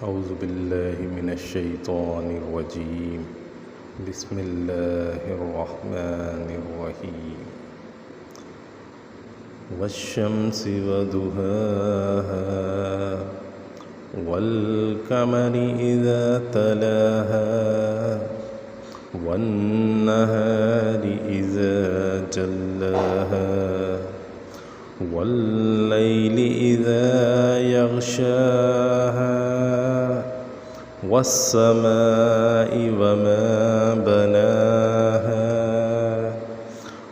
أعوذ بالله من الشيطان الرجيم. بسم الله الرحمن الرحيم. والشمس وضحاها والقمر إذا تلاها والنهار إذا جلاها والليل إذا يغشاها والسماء وما بناها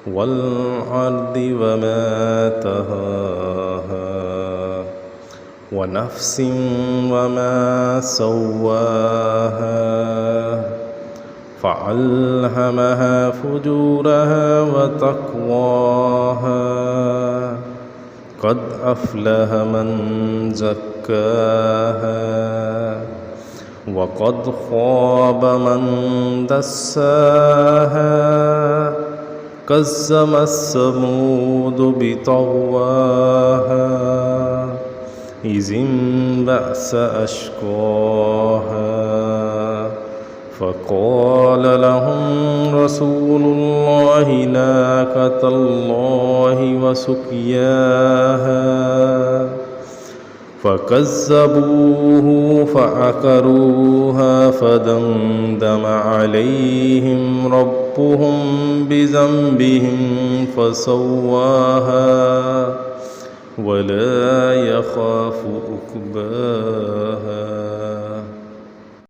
والأرض وما طحاها ونفس وما سواها فألهمها فجورها وتقواها قد أفلح من زكاها وقد خاب من دساها كذبت ثمود بطغواها إذ انبعث أشقاها فقال لهم رسول الله ناقة الله وسقياها فكذبوه فعقروها فدمدم عليهم ربهم بذنبهم فسواها ولا يخاف عقباها.